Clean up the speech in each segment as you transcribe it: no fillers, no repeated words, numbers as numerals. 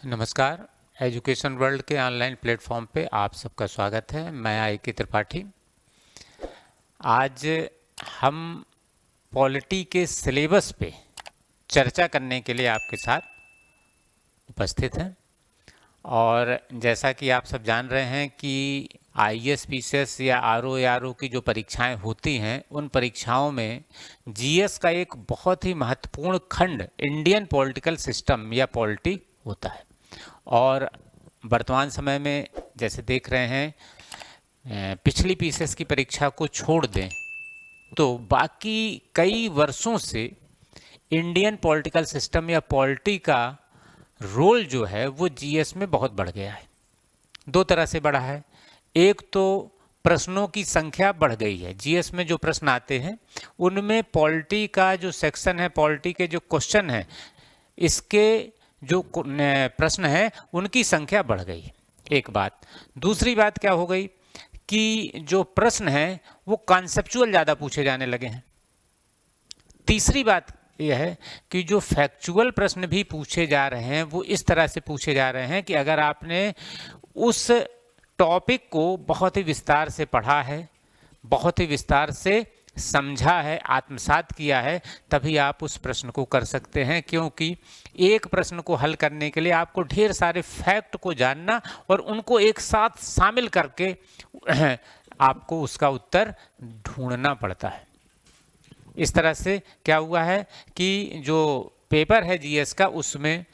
नमस्कार। Education world के online platform पे आप सबका स्वागत है। मैं आई.के. त्रिपाठी। आज हम पॉलिटी के सिलेबस पे चर्चा करने के लिए आपके साथ उपस्थित हैं और जैसा कि आप सब जान रहे हैं कि आईएएस पीसीएस या आरओ की जो परीक्षाएं होती हैं उन परीक्षाओं में जीएस का एक बहुत ही महत्वपूर्ण खंड इंडियन पॉलिटिकल सिस्टम या पॉलिटी होता है। और वर्तमान समय में जैसे देख रहे हैं पिछली पीसीएस की परीक्षा को छोड़ दें तो बाकी कई वर्षों से इंडियन पॉलिटिकल सिस्टम या पॉलिटी का रोल जो है वो जीएस में बहुत बढ़ गया है। दो तरह से बढ़ा है। एक तो प्रश्नों की संख्या बढ़ गई है। जीएस में जो प्रश्न आते हैं उनमें पॉलिटी का जो सेक्शन है, पॉलिटी के जो क्वेश्चन है, इसके जो प्रश्न है उनकी संख्या बढ़ गई। एक बात। दूसरी बात क्या हो गई कि जो प्रश्न है वो कॉन्सेप्चुअल ज़्यादा पूछे जाने लगे हैं। तीसरी बात यह है कि जो फैक्चुअल प्रश्न भी पूछे जा रहे हैं वो इस तरह से पूछे जा रहे हैं कि अगर आपने उस टॉपिक को बहुत ही विस्तार से पढ़ा है, बहुत ही विस्तार से समझा है, आत्मसात किया है, तभी आप उस प्रश्न को कर सकते हैं। क्योंकि एक प्रश्न को हल करने के लिए आपको ढेर सारे फैक्ट को जानना और उनको एक साथ शामिल करके आपको उसका उत्तर ढूंढना पड़ता है। इस तरह से क्या हुआ है कि जो पेपर है जीएस का उसमें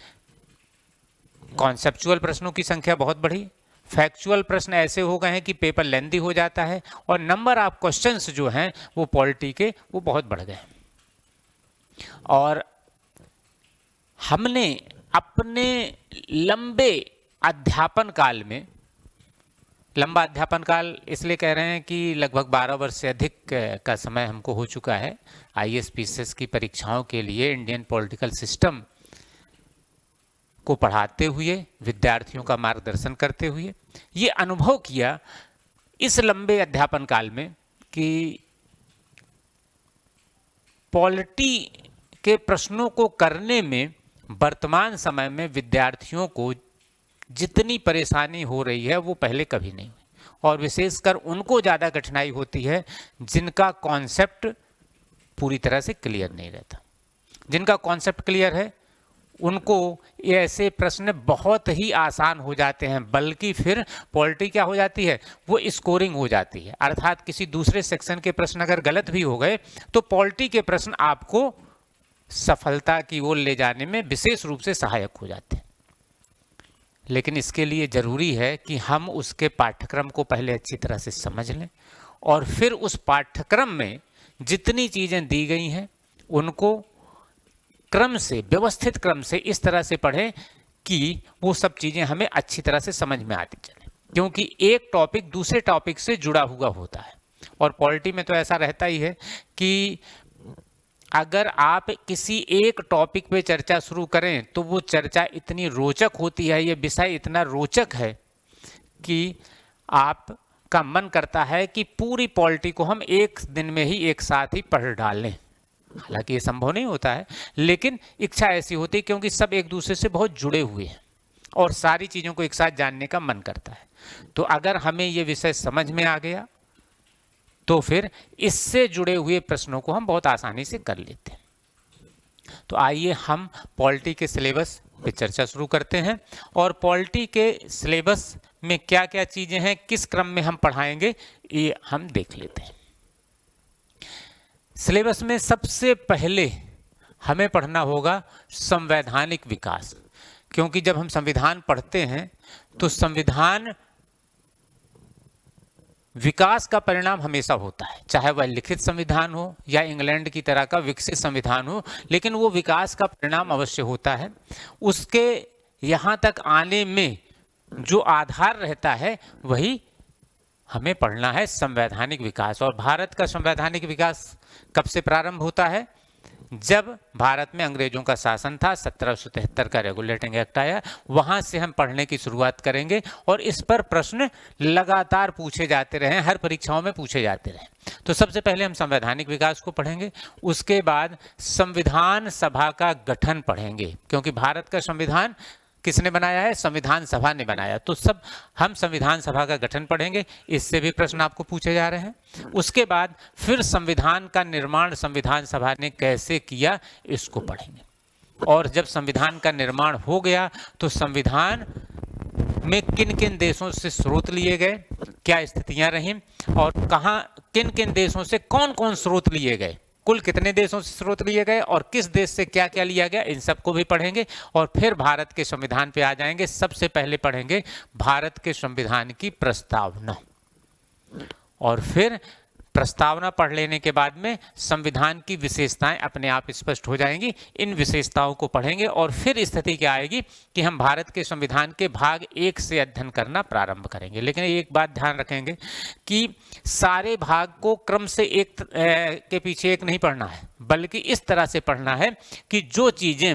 कॉन्सेप्चुअल प्रश्नों की संख्या बहुत बढ़ी, फैक्चुअल प्रश्न ऐसे हो गए हैं कि पेपर लेंथी हो जाता है और नंबर ऑफ क्वेश्चंस जो हैं वो पॉलिटी के वो बहुत बढ़ गए। और हमने अपने लंबे अध्यापन काल में, लंबा अध्यापन काल इसलिए कह रहे हैं कि लगभग 12 वर्ष से अधिक का समय हमको हो चुका है आईएएस पीसीएस की परीक्षाओं के लिए इंडियन पॉलिटिकल सिस्टम को पढ़ाते हुए, विद्यार्थियों का मार्गदर्शन करते हुए। ये अनुभव किया इस लंबे अध्यापन काल में कि पॉलिटी के प्रश्नों को करने में वर्तमान समय में विद्यार्थियों को जितनी परेशानी हो रही है वो पहले कभी नहीं हुई। और विशेषकर उनको ज़्यादा कठिनाई होती है जिनका कॉन्सेप्ट पूरी तरह से क्लियर नहीं रहता। जिनका कॉन्सेप्ट क्लियर है उनको ये ऐसे प्रश्न बहुत ही आसान हो जाते हैं, बल्कि फिर पॉलिटी क्या हो जाती है, वो स्कोरिंग हो जाती है। अर्थात किसी दूसरे सेक्शन के प्रश्न अगर गलत भी हो गए तो पॉलिटी के प्रश्न आपको सफलता की ओर ले जाने में विशेष रूप से सहायक हो जाते हैं। लेकिन इसके लिए ज़रूरी है कि हम उसके पाठ्यक्रम को पहले अच्छी तरह से समझ लें और फिर उस पाठ्यक्रम में जितनी चीज़ें दी गई हैं उनको क्रम से, व्यवस्थित क्रम से इस तरह से पढ़ें कि वो सब चीज़ें हमें अच्छी तरह से समझ में आती चले। क्योंकि एक टॉपिक दूसरे टॉपिक से जुड़ा हुआ होता है और पॉलिटी में तो ऐसा रहता ही है कि अगर आप किसी एक टॉपिक पे चर्चा शुरू करें तो वो चर्चा इतनी रोचक होती है, ये विषय इतना रोचक है कि आपका मन करता है कि पूरी पॉलिटी को हम एक दिन में ही एक साथ ही पढ़ डालें। हालांकि ये संभव नहीं होता है, लेकिन इच्छा ऐसी होती है क्योंकि सब एक दूसरे से बहुत जुड़े हुए हैं और सारी चीज़ों को एक साथ जानने का मन करता है। तो अगर हमें ये विषय समझ में आ गया तो फिर इससे जुड़े हुए प्रश्नों को हम बहुत आसानी से कर लेते हैं। तो आइए हम पॉलिटी के सिलेबस पे चर्चा शुरू करते हैं और पॉलिटी के सिलेबस में क्या क्या चीज़ें हैं, किस क्रम में हम पढ़ाएंगे, ये हम देख लेते हैं। सिलेबस में सबसे पहले हमें पढ़ना होगा संवैधानिक विकास। क्योंकि जब हम संविधान पढ़ते हैं तो संविधान विकास का परिणाम हमेशा होता है, चाहे वह लिखित संविधान हो या इंग्लैंड की तरह का विकसित संविधान हो, लेकिन वो विकास का परिणाम अवश्य होता है। उसके यहाँ तक आने में जो आधार रहता है वही हमें पढ़ना है, संवैधानिक विकास। और भारत का संवैधानिक विकास कब से प्रारंभ होता है? जब भारत में अंग्रेजों का शासन था, 1773 का रेगुलेटिंग एक्ट आया, वहां से हम पढ़ने की शुरुआत करेंगे और इस पर प्रश्न लगातार पूछे जाते रहे, हर परीक्षाओं में पूछे जाते रहे। तो सबसे पहले हम संवैधानिक विकास को पढ़ेंगे, उसके बाद संविधान सभा का गठन पढ़ेंगे, क्योंकि भारत का संविधान किसने बनाया है? संविधान सभा ने बनाया। तो सब हम संविधान सभा का गठन पढ़ेंगे, इससे भी प्रश्न आपको पूछे जा रहे हैं। उसके बाद फिर संविधान का निर्माण संविधान सभा ने कैसे किया, इसको पढ़ेंगे। और जब संविधान का निर्माण हो गया तो संविधान में किन किन देशों से स्रोत लिए गए, क्या स्थितियां रहीं, और कहाँ किन किन देशों से कौन कौन स्रोत लिए गए, कुल कितने देशों से स्रोत लिए गए और किस देश से क्या क्या लिया गया, इन सबको भी पढ़ेंगे। और फिर भारत के संविधान पे आ जाएंगे। सबसे पहले पढ़ेंगे भारत के संविधान की प्रस्तावना, और फिर प्रस्तावना पढ़ लेने के बाद में संविधान की विशेषताएं अपने आप स्पष्ट हो जाएंगी। इन विशेषताओं को पढ़ेंगे और फिर स्थिति क्या आएगी कि हम भारत के संविधान के भाग 1 से अध्ययन करना प्रारंभ करेंगे। लेकिन एक बात ध्यान रखेंगे कि सारे भाग को क्रम से एक के पीछे एक नहीं पढ़ना है, बल्कि इस तरह से पढ़ना है कि जो चीज़ें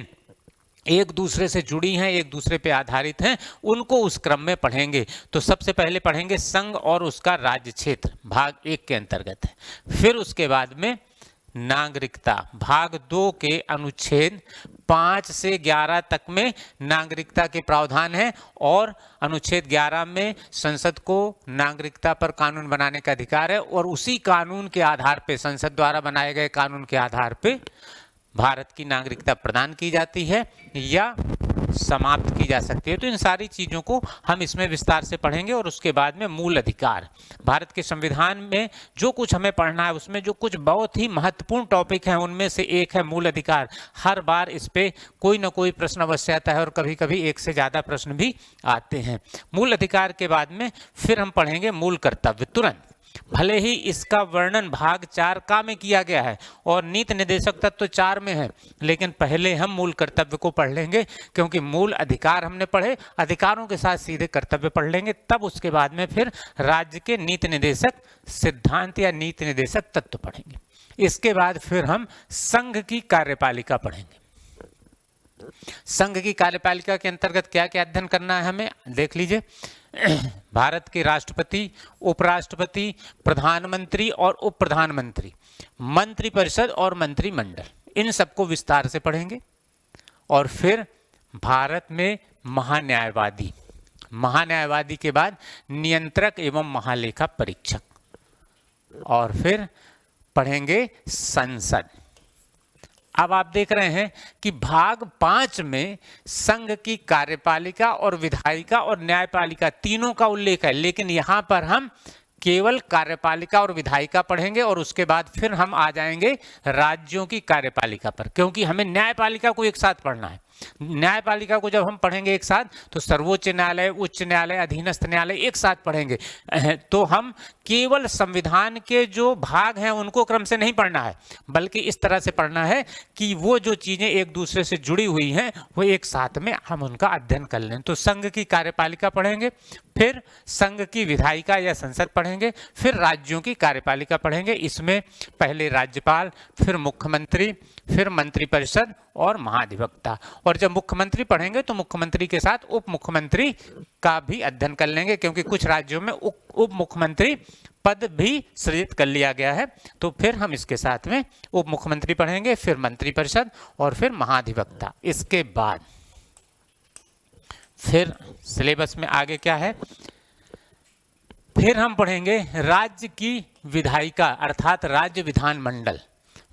एक दूसरे से जुड़ी हैं, एक दूसरे पे आधारित हैं, उनको उस क्रम में पढ़ेंगे। तो सबसे पहले पढ़ेंगे संघ और उसका राज्य क्षेत्र, भाग 1 के अंतर्गत है। फिर उसके बाद में नागरिकता, भाग 2 के अनुच्छेद 5 से 11 तक में नागरिकता के प्रावधान है, और अनुच्छेद 11 में संसद को नागरिकता पर कानून बनाने का अधिकार है, और उसी कानून के आधार पे, संसद द्वारा बनाए गए कानून के आधार पे भारत की नागरिकता प्रदान की जाती है या समाप्त की जा सकती है। तो इन सारी चीज़ों को हम इसमें विस्तार से पढ़ेंगे। और उसके बाद में मूल अधिकार, भारत के संविधान में जो कुछ हमें पढ़ना है उसमें जो कुछ बहुत ही महत्वपूर्ण टॉपिक हैं उनमें से एक है मूल अधिकार। हर बार इस पे कोई ना कोई प्रश्न अवश्य आता है और कभी कभी एक से ज़्यादा प्रश्न भी आते हैं। मूल अधिकार के बाद में फिर हम पढ़ेंगे मूल कर्तव्य तुरंत। भले ही इसका वर्णन भाग 4 का में किया गया है और नीति निर्देशक तत्व 4 में है, लेकिन पहले हम मूल कर्तव्य को पढ़ लेंगे, क्योंकि मूल अधिकार हमने पढ़े, अधिकारों के साथ सीधे कर्तव्य पढ़ लेंगे। तब उसके बाद में फिर राज्य के नीति निर्देशक सिद्धांत या नीति निर्देशक तत्व पढ़ेंगे। इसके बाद फिर हम संघ की कार्यपालिका पढ़ेंगे। संघ की कार्यपालिका के अंतर्गत क्या क्या अध्ययन करना है हमें, देख लीजिए। भारत के राष्ट्रपति, उपराष्ट्रपति, प्रधानमंत्री और उप प्रधानमंत्री, मंत्रिपरिषद और मंत्रिमंडल, इन सबको विस्तार से पढ़ेंगे। और फिर भारत में महान्यायवादी, महान्यायवादी के बाद नियंत्रक एवं महालेखा परीक्षक, और फिर पढ़ेंगे संसद। अब आप देख रहे हैं कि भाग 5 में संघ की कार्यपालिका और विधायिका और न्यायपालिका तीनों का उल्लेख है, लेकिन यहाँ पर हम केवल कार्यपालिका और विधायिका पढ़ेंगे और उसके बाद फिर हम आ जाएंगे राज्यों की कार्यपालिका पर, क्योंकि हमें न्यायपालिका को एक साथ पढ़ना है। न्यायपालिका को जब हम पढ़ेंगे एक साथ तो सर्वोच्च न्यायालय, उच्च न्यायालय, अधीनस्थ न्यायालय एक साथ पढ़ेंगे। तो हम केवल संविधान के जो भाग हैं उनको क्रम से नहीं पढ़ना है, बल्कि इस तरह से पढ़ना है कि वो जो चीज़ें एक दूसरे से जुड़ी हुई हैं वो एक साथ में हम उनका अध्ययन कर लें। तो संघ की कार्यपालिका पढ़ेंगे, फिर संघ की विधायिका या संसद पढ़ेंगे, फिर राज्यों की कार्यपालिका पढ़ेंगे। इसमें पहले राज्यपाल, फिर मुख्यमंत्री, फिर मंत्रिपरिषद और महाधिवक्ता। और जब मुख्यमंत्री पढ़ेंगे तो मुख्यमंत्री के साथ उप मुख्यमंत्री का भी अध्ययन कर लेंगे, क्योंकि कुछ राज्यों में उप मुख्यमंत्री पद भी सृजित कर लिया गया है। तो फिर हम इसके साथ में उप मुख्यमंत्री पढ़ेंगे, फिर मंत्रिपरिषद और फिर महाधिवक्ता। इसके बाद फिर सिलेबस में आगे क्या है, फिर हम पढ़ेंगे राज्य की विधायिका अर्थात राज्य विधानमंडल।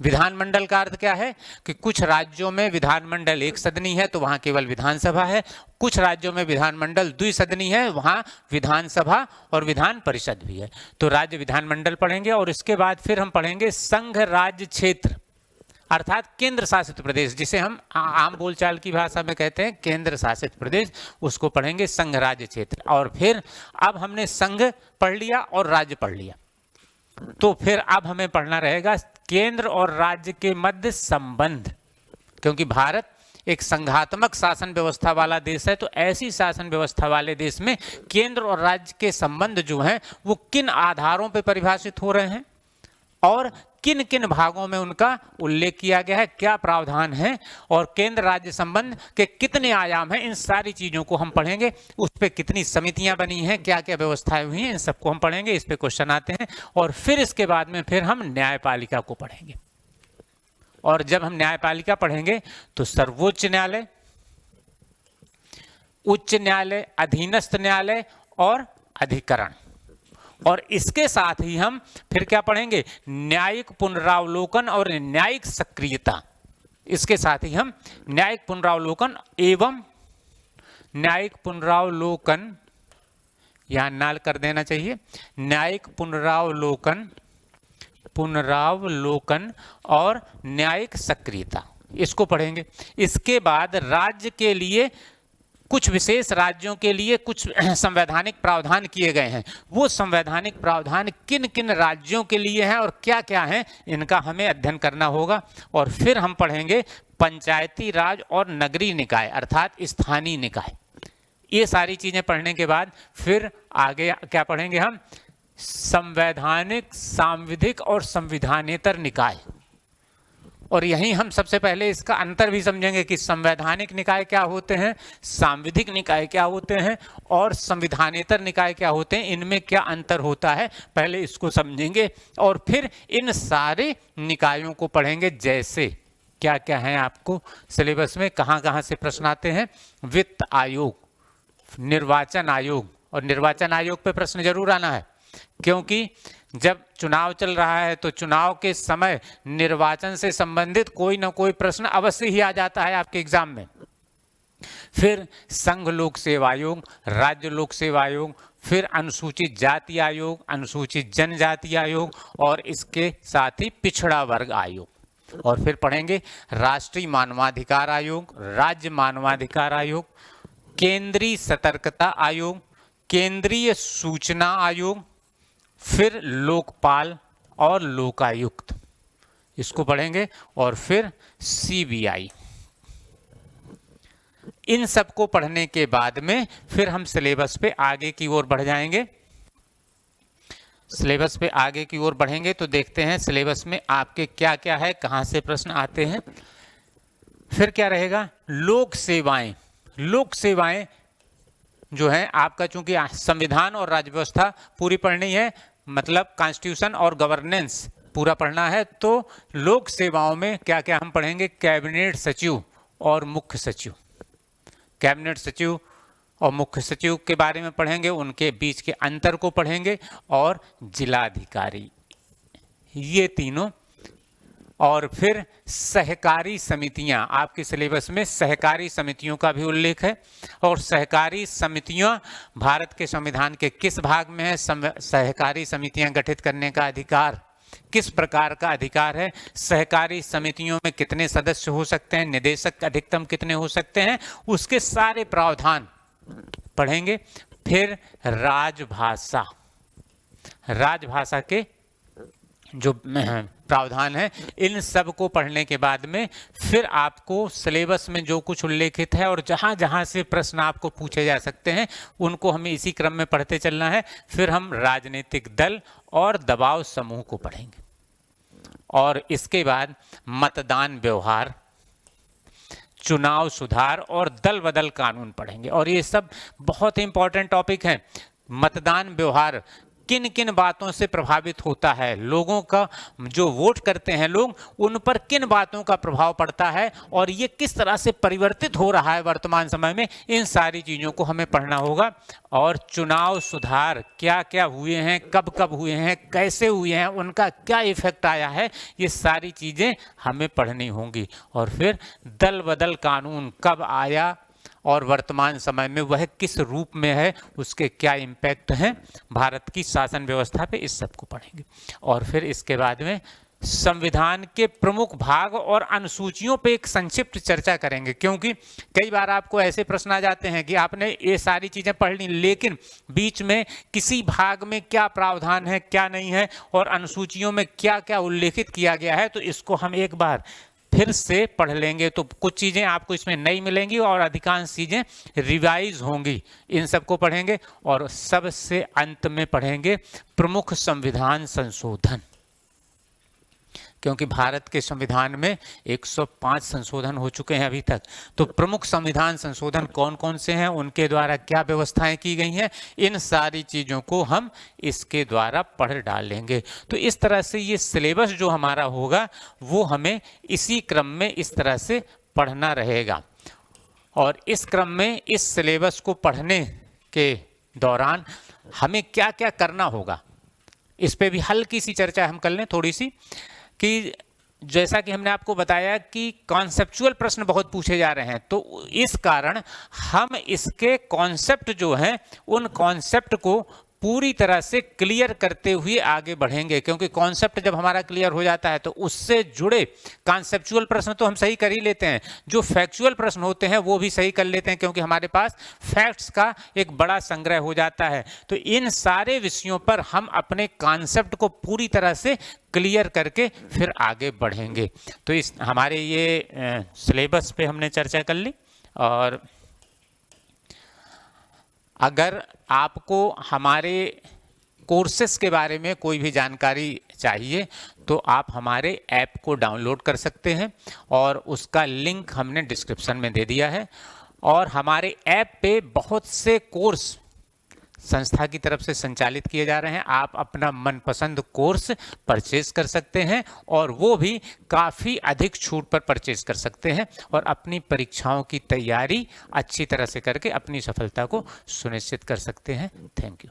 विधानमंडल का अर्थ क्या है कि कुछ राज्यों में विधानमंडल एक सदनी है तो वहां केवल विधानसभा है, कुछ राज्यों में विधानमंडल द्विसदनी है, वहां विधानसभा और विधान परिषद भी है। तो राज्य विधानमंडल पढ़ेंगे। और इसके बाद फिर हम पढ़ेंगे संघ राज्य क्षेत्र अर्थात केंद्र शासित प्रदेश, जिसे हम आम बोलचाल की भाषा में कहते हैं केंद्र शासित प्रदेश, उसको पढ़ेंगे संघ राज्य क्षेत्र। और फिर अब हमने संघ पढ़ लिया और राज्य पढ़ लिया, तो फिर अब हमें पढ़ना रहेगा केंद्र और राज्य के मध्य संबंध, क्योंकि भारत एक संघात्मक शासन व्यवस्था वाला देश है। तो ऐसी शासन व्यवस्था वाले देश में केंद्र और राज्य के संबंध जो हैं वो किन आधारों पर परिभाषित हो रहे हैं और किन किन भागों में उनका उल्लेख किया गया है, क्या प्रावधान है और केंद्र राज्य संबंध के कितने आयाम हैं, इन सारी चीज़ों को हम पढ़ेंगे। उस पर कितनी समितियां बनी हैं, क्या क्या व्यवस्थाएं हुई हैं, इन सबको हम पढ़ेंगे। इस पे क्वेश्चन आते हैं। और फिर इसके बाद में फिर हम न्यायपालिका को पढ़ेंगे। और जब हम न्यायपालिका पढ़ेंगे तो सर्वोच्च न्यायालय, उच्च न्यायालय, अधीनस्थ न्यायालय और अधिकरण। और इसके साथ ही हम फिर क्या पढ़ेंगे, न्यायिक पुनरावलोकन और न्यायिक सक्रियता। इसके साथ ही हम न्यायिक पुनरावलोकन एवं न्यायिक पुनरावलोकन, यहां नाल कर देना चाहिए, न्यायिक पुनरावलोकन और न्यायिक सक्रियता, इसको पढ़ेंगे। इसके बाद राज्य के लिए, कुछ विशेष राज्यों के लिए कुछ संवैधानिक प्रावधान किए गए हैं। वो संवैधानिक प्रावधान किन किन राज्यों के लिए हैं और क्या क्या हैं, इनका हमें अध्ययन करना होगा। और फिर हम पढ़ेंगे पंचायती राज और नगरीय निकाय अर्थात स्थानीय निकाय। ये सारी चीजें पढ़ने के बाद फिर आगे क्या पढ़ेंगे हम, संवैधानिक, सांविधिक और संविधानेतर निकाय। और यहीं हम सबसे पहले इसका अंतर भी समझेंगे कि संवैधानिक निकाय क्या होते हैं, सांविधिक निकाय क्या होते हैं और संविधानेतर निकाय क्या होते हैं, इनमें क्या अंतर होता है, पहले इसको समझेंगे। और फिर इन सारे निकायों को पढ़ेंगे, जैसे क्या क्या है आपको सिलेबस में, कहाँ कहाँ से प्रश्न आते हैं, वित्त आयोग, निर्वाचन आयोग। और निर्वाचन आयोग पे प्रश्न जरूर आना है, क्योंकि जब चुनाव चल रहा है तो चुनाव के समय निर्वाचन से संबंधित कोई ना कोई प्रश्न अवश्य ही आ जाता है आपके एग्जाम में। फिर संघ लोक सेवा आयोग, राज्य लोक सेवा आयोग, फिर अनुसूचित जाति आयोग, अनुसूचित जनजाति आयोग और इसके साथ ही पिछड़ा वर्ग आयोग। और फिर पढ़ेंगे राष्ट्रीय मानवाधिकार आयोग, राज्य मानवाधिकार आयोग, केंद्रीय सतर्कता आयोग, केंद्रीय सूचना आयोग, फिर लोकपाल और लोकायुक्त, इसको पढ़ेंगे। और फिर सीबीआई। इन सबको पढ़ने के बाद में फिर हम सिलेबस पे आगे की ओर बढ़ जाएंगे। सिलेबस पे आगे की ओर बढ़ेंगे तो देखते हैं सिलेबस में आपके क्या क्या है, कहां से प्रश्न आते हैं। फिर क्या रहेगा, लोक सेवाएं। लोक सेवाएं जो है आपका, चूंकि संविधान और राज्य व्यवस्था पूरी पढ़नी है, मतलब कॉन्स्टिट्यूशन और गवर्नेंस पूरा पढ़ना है, तो लोक सेवाओं में क्या क्या हम पढ़ेंगे, कैबिनेट सचिव और मुख्य सचिव। कैबिनेट सचिव और मुख्य सचिव के बारे में पढ़ेंगे, उनके बीच के अंतर को पढ़ेंगे, और जिलाधिकारी, ये तीनों। और फिर सहकारी समितियां, आपके सिलेबस में सहकारी समितियों का भी उल्लेख है। और सहकारी समितियां भारत के संविधान के किस भाग में है, सहकारी समितियां गठित करने का अधिकार किस प्रकार का अधिकार है, सहकारी समितियों में कितने सदस्य हो सकते हैं, निदेशक अधिकतम कितने हो सकते हैं, उसके सारे प्रावधान पढ़ेंगे। फिर राजभाषा, राजभाषा के जो प्रावधान है, इन सब को पढ़ने के बाद में फिर आपको सिलेबस में जो कुछ उल्लेखित है और जहां जहां से प्रश्न आपको पूछे जा सकते हैं उनको हमें इसी क्रम में पढ़ते चलना है। फिर हम राजनीतिक दल और दबाव समूह को पढ़ेंगे, और इसके बाद मतदान व्यवहार, चुनाव सुधार और दल बदल कानून पढ़ेंगे। और ये सब बहुत ही इंपॉर्टेंट टॉपिक हैं। मतदान व्यवहार किन किन बातों से प्रभावित होता है, लोगों का जो वोट करते हैं लोग, उन पर किन बातों का प्रभाव पड़ता है और ये किस तरह से परिवर्तित हो रहा है वर्तमान समय में, इन सारी चीज़ों को हमें पढ़ना होगा। और चुनाव सुधार क्या क्या हुए हैं, कब कब हुए हैं, कैसे हुए हैं, उनका क्या इफेक्ट आया है, ये सारी चीज़ें हमें पढ़नी होंगी। और फिर दल बदल कानून कब आया और वर्तमान समय में वह किस रूप में है, उसके क्या इम्पैक्ट हैं भारत की शासन व्यवस्था पे, इस सब को पढ़ेंगे। और फिर इसके बाद में संविधान के प्रमुख भाग और अनुसूचियों पे एक संक्षिप्त चर्चा करेंगे, क्योंकि कई बार आपको ऐसे प्रश्न आ जाते हैं कि आपने ये सारी चीज़ें पढ़ ली, लेकिन बीच में किसी भाग में क्या प्रावधान है, क्या नहीं है, और अनुसूचियों में क्या क्या उल्लेखित किया गया है, तो इसको हम एक बार फिर से पढ़ लेंगे। तो कुछ चीज़ें आपको इसमें नई मिलेंगी और अधिकांश चीज़ें रिवाइज होंगी, इन सबको पढ़ेंगे। और सबसे अंत में पढ़ेंगे प्रमुख संविधान संशोधन, क्योंकि भारत के संविधान में 105 संशोधन हो चुके हैं अभी तक। तो प्रमुख संविधान संशोधन कौन कौन से हैं, उनके द्वारा क्या व्यवस्थाएं की गई हैं, इन सारी चीज़ों को हम इसके द्वारा पढ़ डालेंगे। तो इस तरह से ये सिलेबस जो हमारा होगा वो हमें इसी क्रम में इस तरह से पढ़ना रहेगा। और इस क्रम में इस सिलेबस को पढ़ने के दौरान हमें क्या क्या करना होगा, इस पे भी हल्की सी चर्चा हम कर लें थोड़ी सी। कि जैसा कि हमने आपको बताया कि कॉन्सेप्चुअल प्रश्न बहुत पूछे जा रहे हैं, तो इस कारण हम इसके कॉन्सेप्ट जो हैं उन कॉन्सेप्ट को पूरी तरह से क्लियर करते हुए आगे बढ़ेंगे, क्योंकि कॉन्सेप्ट जब हमारा क्लियर हो जाता है तो उससे जुड़े कॉन्सेप्चुअल प्रश्न तो हम सही कर ही लेते हैं, जो फैक्चुअल प्रश्न होते हैं वो भी सही कर लेते हैं, क्योंकि हमारे पास फैक्ट्स का एक बड़ा संग्रह हो जाता है। तो इन सारे विषयों पर हम अपने कॉन्सेप्ट को पूरी तरह से क्लियर करके फिर आगे बढ़ेंगे। तो इस हमारे ये सिलेबस पे हमने चर्चा कर ली। और अगर आपको हमारे कोर्सेस के बारे में कोई भी जानकारी चाहिए तो आप हमारे ऐप को डाउनलोड कर सकते हैं, और उसका लिंक हमने डिस्क्रिप्शन में दे दिया है। और हमारे ऐप पे बहुत से कोर्स संस्था की तरफ से संचालित किए जा रहे हैं। आप अपना मनपसंद कोर्स परचेज कर सकते हैं, और वो भी काफ़ी अधिक छूट पर परचेज कर सकते हैं, और अपनी परीक्षाओं की तैयारी अच्छी तरह से करके अपनी सफलता को सुनिश्चित कर सकते हैं। Thank you.